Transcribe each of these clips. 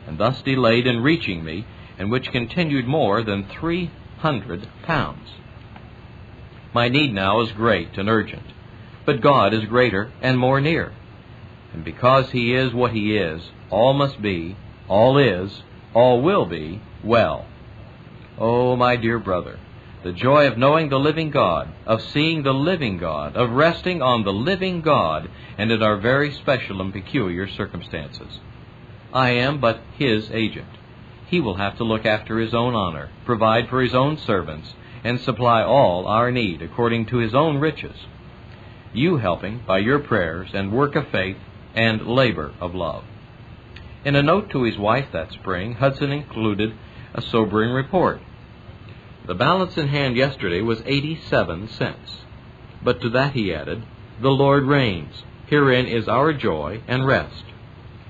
and thus delayed in reaching me, and which continued more than 300 pounds. My need now is great and urgent, but God is greater and more near. And because He is what He is, all must be, all is, all will be well. Oh, my dear brother, the joy of knowing the living God, of seeing the living God, of resting on the living God, and in our very special and peculiar circumstances. I am but His agent. He will have to look after His own honor, provide for His own servants, and supply all our need according to His own riches. You helping by your prayers and work of faith and labor of love. In a note to his wife that spring, Hudson included a sobering report. The balance in hand yesterday was 87 cents. But to that he added, "The Lord reigns. Herein is our joy and rest."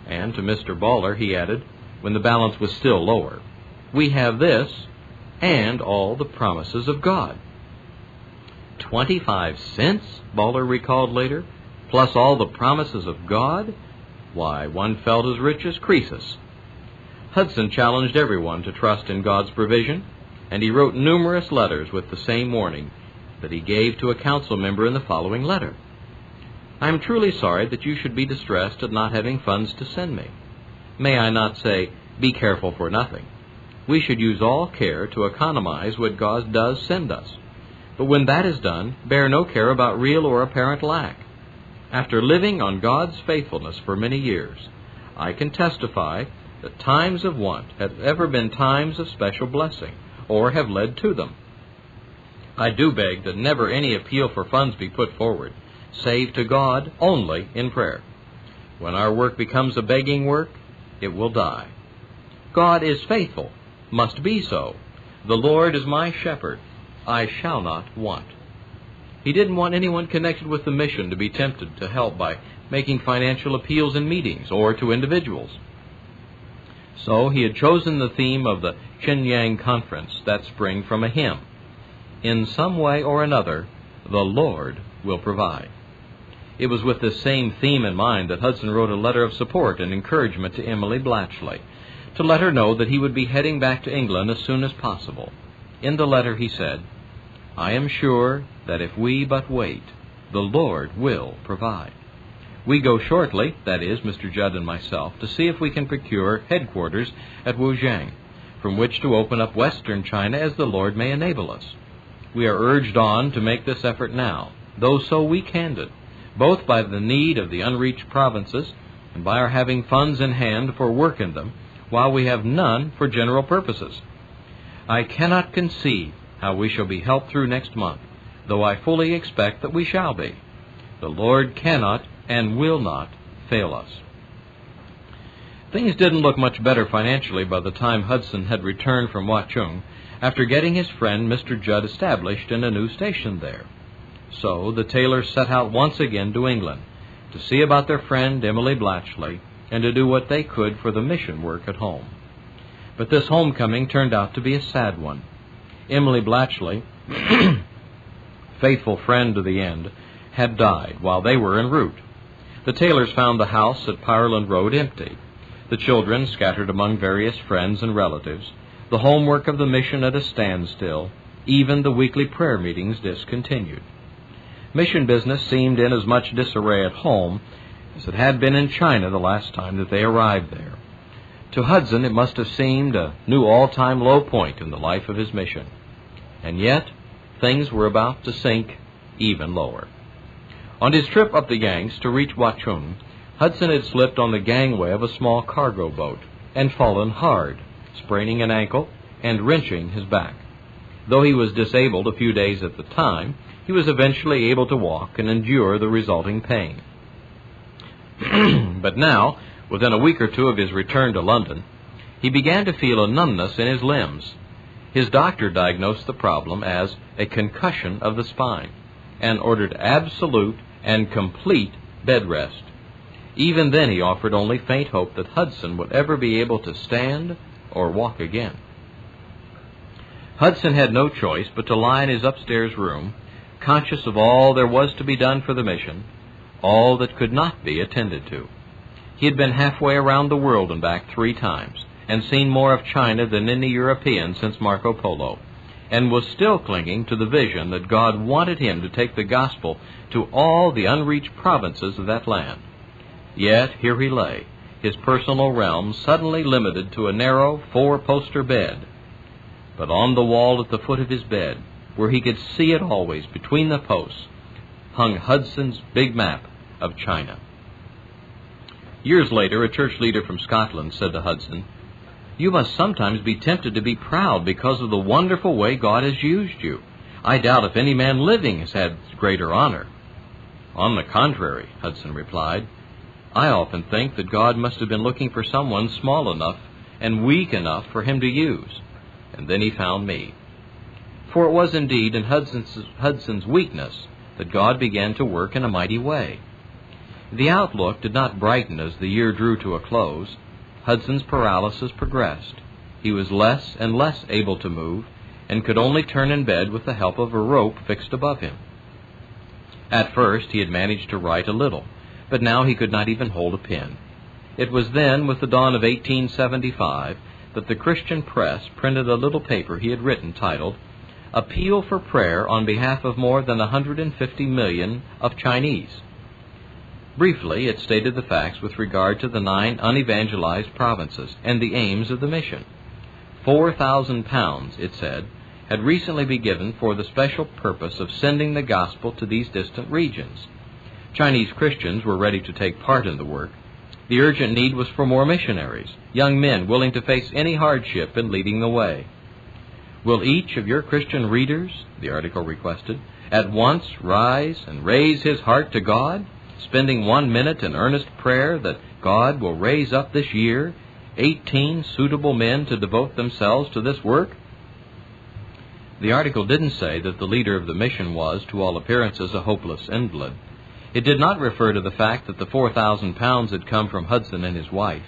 And to Mr. Baller he added, when the balance was still lower, "We have this and all the promises of God." 25 cents, Baller recalled later, plus all the promises of God? Why, one felt as rich as Croesus. Hudson challenged everyone to trust in God's provision, and he wrote numerous letters with the same warning that he gave to a council member in the following letter. "I am truly sorry that you should be distressed at not having funds to send me. May I not say, be careful for nothing. We should use all care to economize what God does send us. But when that is done, bear no care about real or apparent lack. After living on God's faithfulness for many years, I can testify that times of want have ever been times of special blessing, or have led to them. I do beg that never any appeal for funds be put forward, save to God only in prayer. When our work becomes a begging work, it will die. God is faithful, must be so. The Lord is my shepherd, I shall not want." He didn't want anyone connected with the mission to be tempted to help by making financial appeals in meetings or to individuals. So he had chosen the theme of the Shenyang Conference that spring from a hymn, "In some way or another, the Lord will provide." It was with this same theme in mind that Hudson wrote a letter of support and encouragement to Emily Blatchley, to let her know that he would be heading back to England as soon as possible. In the letter he said, "I am sure that if we but wait, the Lord will provide. We go shortly, that is, Mr. Judd and myself, to see if we can procure headquarters at Wujiang, from which to open up western China as the Lord may enable us. We are urged on to make this effort now, though so weak-handed, both by the need of the unreached provinces and by our having funds in hand for work in them, while we have none for general purposes. I cannot conceive how we shall be helped through next month, though I fully expect that we shall be. The Lord cannot and will not fail us." Things didn't look much better financially by the time Hudson had returned from Watchung, after getting his friend Mr. Judd established in a new station there. So the tailors set out once again to England, to see about their friend Emily Blatchley, and to do what they could for the mission work at home. But this homecoming turned out to be a sad one. Emily Blatchley, faithful friend to the end, had died while they were en route. The tailors found the house at Pireland Road empty, the children scattered among various friends and relatives, the homework of the mission at a standstill, even the weekly prayer meetings discontinued. Mission business seemed in as much disarray at home as it had been in China the last time that they arrived there. To Hudson it must have seemed a new all-time low point in the life of his mission. And yet, things were about to sink even lower. On his trip up the Yanks to reach Watchung, Hudson had slipped on the gangway of a small cargo boat and fallen hard, spraining an ankle and wrenching his back. Though he was disabled a few days at the time, he was eventually able to walk and endure the resulting pain. But now, within a week or two of his return to London, he began to feel a numbness in his limbs. His doctor diagnosed the problem as a concussion of the spine and ordered absolute and complete bed rest. Even then he offered only faint hope that Hudson would ever be able to stand or walk again. Hudson had no choice but to lie in his upstairs room, conscious of all there was to be done for the mission, all that could not be attended to. He had been halfway around the world and back 3 times, and seen more of China than any European since Marco Polo, and was still clinging to the vision that God wanted him to take the gospel to all the unreached provinces of that land. Yet here he lay, his personal realm suddenly limited to a narrow 4-poster bed. But on the wall at the foot of his bed, where he could see it always between the posts, hung Hudson's big map of China. Years later, a church leader from Scotland said to Hudson, "You must sometimes be tempted to be proud because of the wonderful way God has used you. I doubt if any man living has had greater honor." "On the contrary," Hudson replied, "I often think that God must have been looking for someone small enough and weak enough for him to use. And then he found me." For it was indeed in Hudson's weakness that God began to work in a mighty way. The outlook did not brighten as the year drew to a close. Hudson's paralysis progressed. He was less and less able to move, and could only turn in bed with the help of a rope fixed above him. At first he had managed to write a little, but now he could not even hold a pen. It was then, with the dawn of 1875, that the Christian press printed a little paper he had written titled, "Appeal for Prayer on Behalf of More than 150 Million of Chinese." Briefly, it stated the facts with regard to the 9 unevangelized provinces and the aims of the mission. £4,000, it said, had recently been given for the special purpose of sending the gospel to these distant regions. Chinese Christians were ready to take part in the work. The urgent need was for more missionaries, young men willing to face any hardship in leading the way. "Will each of your Christian readers," the article requested, "at once rise and raise his heart to God, spending 1 minute in earnest prayer that God will raise up this year 18 suitable men to devote themselves to this work?" The article didn't say that the leader of the mission was, to all appearances, a hopeless invalid. It did not refer to the fact that the £4,000 had come from Hudson and his wife.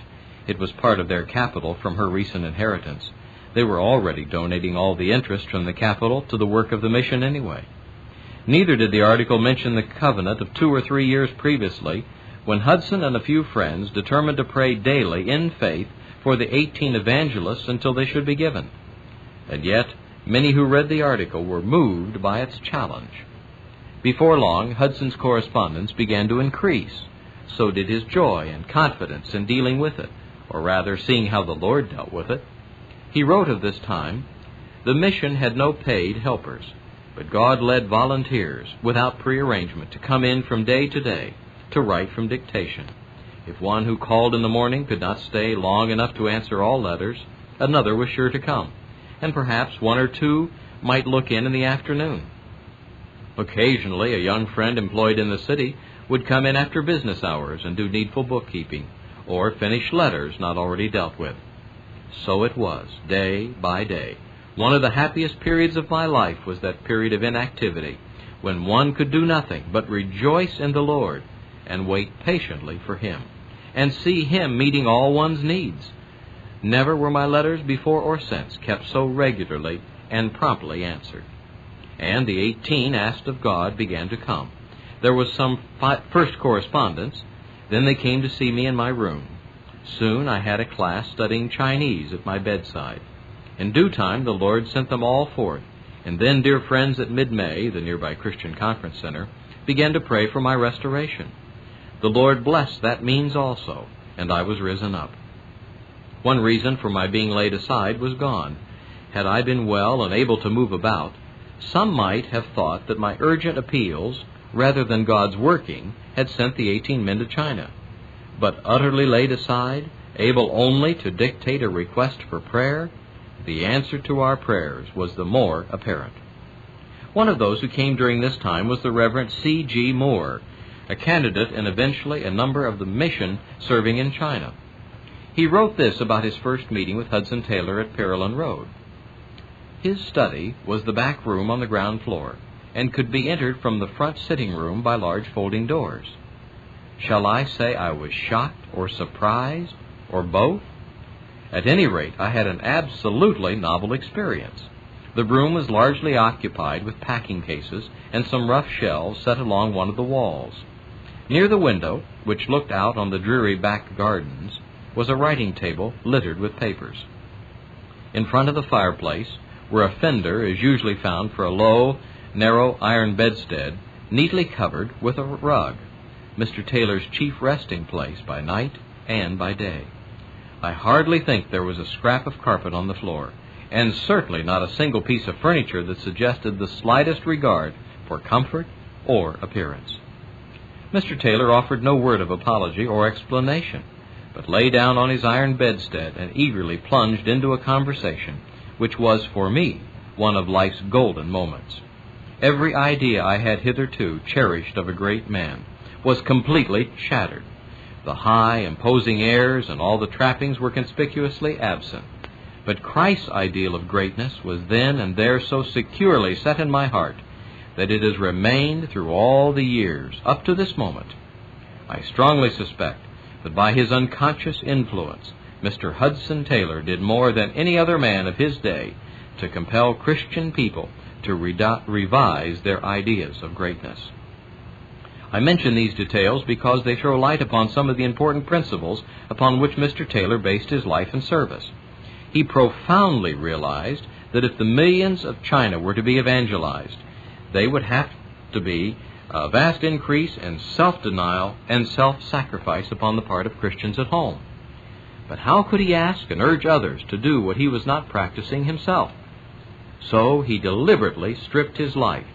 It was part of their capital from her recent inheritance. They were already donating all the interest from the capital to the work of the mission anyway. Neither did the article mention the covenant of 2 or 3 years previously, when Hudson and a few friends determined to pray daily in faith for the 18 evangelists until they should be given. And yet, many who read the article were moved by its challenge. Before long, Hudson's correspondence began to increase. So did his joy and confidence in dealing with it, or rather, seeing how the Lord dealt with it. He wrote of this time, "The mission had no paid helpers, but God led volunteers without prearrangement to come in from day to day to write from dictation. If one who called in the morning could not stay long enough to answer all letters, another was sure to come, and perhaps 1 or 2 might look in the afternoon. Occasionally, a young friend employed in the city would come in after business hours and do needful bookkeeping, or finish letters not already dealt with. So it was, day by day. One of the happiest periods of my life was that period of inactivity, when one could do nothing but rejoice in the Lord and wait patiently for Him, and see Him meeting all one's needs. Never were my letters before or since kept so regularly and promptly answered." And the 18 asked of God began to come. There was some first correspondence. Then they came to see me in my room. Soon I had a class studying Chinese at my bedside. In due time the Lord sent them all forth, and then dear friends at Mid-May, the nearby Christian Conference Center, began to pray for my restoration. The Lord blessed that means also, and I was risen up. One reason for my being laid aside was gone. Had I been well and able to move about, some might have thought that my urgent appeals, rather than God's working, had sent the 18 men to China. But utterly laid aside, able only to dictate a request for prayer, the answer to our prayers was the more apparent. One of those who came during this time was the Reverend C.G. Moore, a candidate and eventually a number of the mission serving in China. He wrote this about his first meeting with Hudson Taylor at Pearland Road. His study was the back room on the ground floor, and could be entered from the front sitting room by large folding doors. Shall I say I was shocked or surprised, or both? At any rate, I had an absolutely novel experience. The room was largely occupied with packing cases and some rough shelves set along one of the walls. Near the window, which looked out on the dreary back gardens, was a writing table littered with papers. In front of the fireplace, where a fender is usually found for a low, narrow iron bedstead, neatly covered with a rug, Mr. Taylor's chief resting place by night and by day. I hardly think there was a scrap of carpet on the floor, and certainly not a single piece of furniture that suggested the slightest regard for comfort or appearance. Mr. Taylor offered no word of apology or explanation, but lay down on his iron bedstead and eagerly plunged into a conversation which was, for me, one of life's golden moments. Every idea I had hitherto cherished of a great man was completely shattered. The high, imposing airs and all the trappings were conspicuously absent. But Christ's ideal of greatness was then and there so securely set in my heart that it has remained through all the years up to this moment. I strongly suspect that by his unconscious influence, Mr. Hudson Taylor did more than any other man of his day to compel Christian people to revise their ideas of greatness. I mention these details because they throw light upon some of the important principles upon which Mr. Taylor based his life and service. He profoundly realized that if the millions of China were to be evangelized, they would have to be a vast increase in self-denial and self-sacrifice upon the part of Christians at home. But how could he ask and urge others to do what he was not practicing himself? So he deliberately stripped his life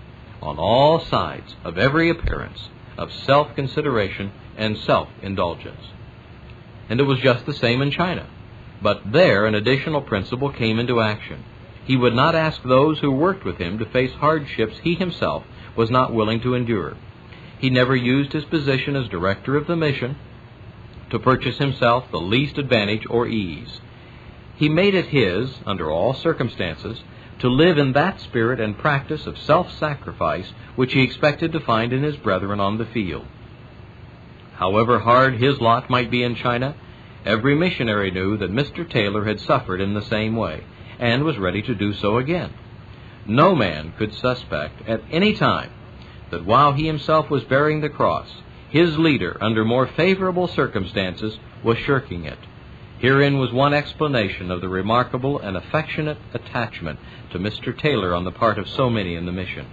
on all sides of every appearance of self-consideration and self-indulgence. And it was just the same in China. But there an additional principle came into action. He would not ask those who worked with him to face hardships he himself was not willing to endure. He never used his position as director of the mission to purchase himself the least advantage or ease. He made it his, under all circumstances, to live in that spirit and practice of self-sacrifice which he expected to find in his brethren on the field. However hard his lot might be in China, every missionary knew that Mr. Taylor had suffered in the same way, and was ready to do so again. No man could suspect at any time that while he himself was bearing the cross, his leader, under more favorable circumstances, was shirking it. Herein was one explanation of the remarkable and affectionate attachment to Mr. Taylor on the part of so many in the mission.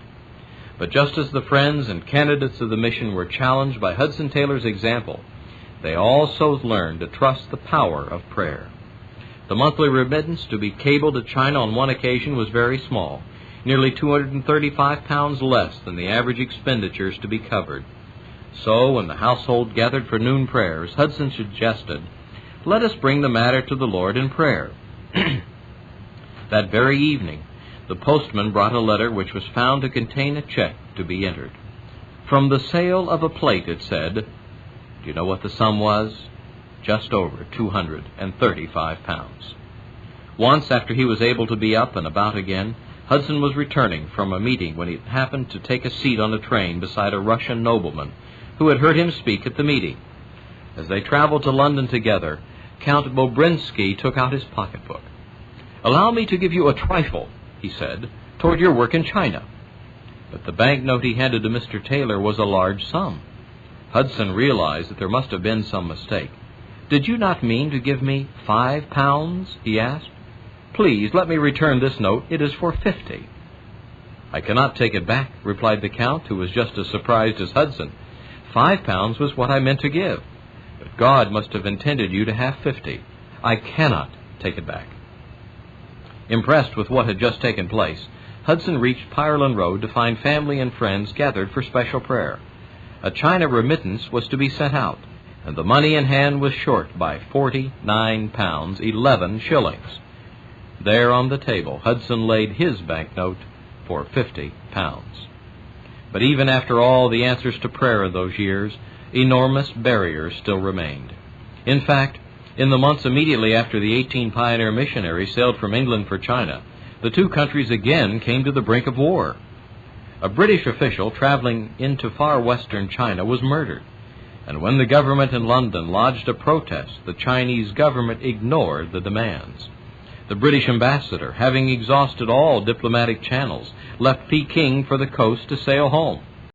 But just as the friends and candidates of the mission were challenged by Hudson Taylor's example, they also learned to trust the power of prayer. The monthly remittance to be cabled to China on one occasion was very small, nearly 235 pounds less than the average expenditures to be covered. So, when the household gathered for noon prayers, Hudson suggested, "Let us bring the matter to the Lord in prayer." That very evening, the postman brought a letter which was found to contain a check to be entered. From the sale of a plate, it said. Do you know what the sum was? Just over 235 pounds. Once, after he was able to be up and about again, Hudson was returning from a meeting when he happened to take a seat on a train beside a Russian nobleman who had heard him speak at the meeting. As they traveled to London together, Count Bobrinsky took out his pocketbook. "Allow me to give you a trifle," he said, "toward your work in China." But the banknote he handed to Mr. Taylor was a large sum. Hudson realized that there must have been some mistake. "Did you not mean to give me 5 pounds?" he asked. "Please let me return this note. It is for 50. "I cannot take it back," replied the Count, who was just as surprised as Hudson. "£5 was what I meant to give. But God must have intended you to have 50. I cannot take it back." Impressed with what had just taken place, Hudson reached Ireland Road to find family and friends gathered for special prayer. A China remittance was to be sent out, and the money in hand was short by 49 pounds 11 shillings. There on the table, Hudson laid his banknote for 50 pounds. But even after all the answers to prayer of those years, enormous barriers still remained. In fact, in the months immediately after the 18 pioneer missionaries sailed from England for China, the two countries again came to the brink of war. A British official traveling into far western China was murdered, and when the government in London lodged a protest, the Chinese government ignored the demands. The British ambassador, having exhausted all diplomatic channels, left Peking for the coast to sail home.